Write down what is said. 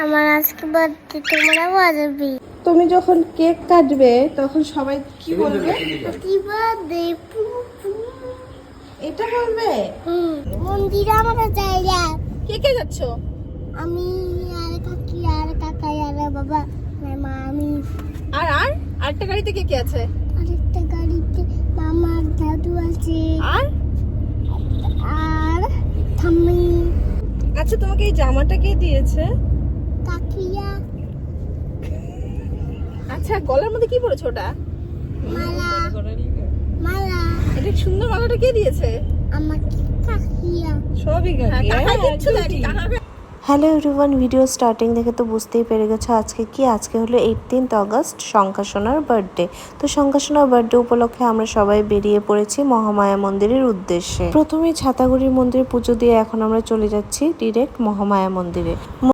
আমার আজকে বার্থডে, তোমরা বাজাবি। তুমি যখন কেক কাটবে তখন সবাই কি বলবে? হ্যাপি বার্থডে এটা বলবে? মন্দিরে আমরা যাই না। কে কে যাচ্ছ? আমি আর কাকি আর কাকাই আর বাবা আর মা। আমি আর আরেকটা গাড়িতে কে কে আছে? আরেকটা গাড়িতে মামার দাদু আছে আর আর ঠাম্মি আচ্ছা, তোমাকে এই জামাটা কে দিয়েছে? কাকিয়া। আচ্ছা, গলার মধ্যে কি পরেছো ওটা? মালা মালা এটা সুন্দর মালাটা কে দিয়েছে? আমাকে কাকিয়া। সবই কাকিয়া। হ্যালো এভরিওয়ান, ভিডিও স্টার্টিং দেখে তো বুঝতেই পেরে গেছো আজকে হলো 18th অগস্ট, শঙ্কাসোনার বার্থডে। তো শঙ্কাসোনার বার্থডে উপলক্ষে আমরা সবাই বেরিয়ে পড়েছি মহামায়া মন্দিরের উদ্দেশ্যে। প্রথমে ছাতাগুড়ির মন্দিরে পুজো দিয়ে এখন আমরা চলে যাচ্ছি ডিরেক্ট মহামায়া মন্দিরে।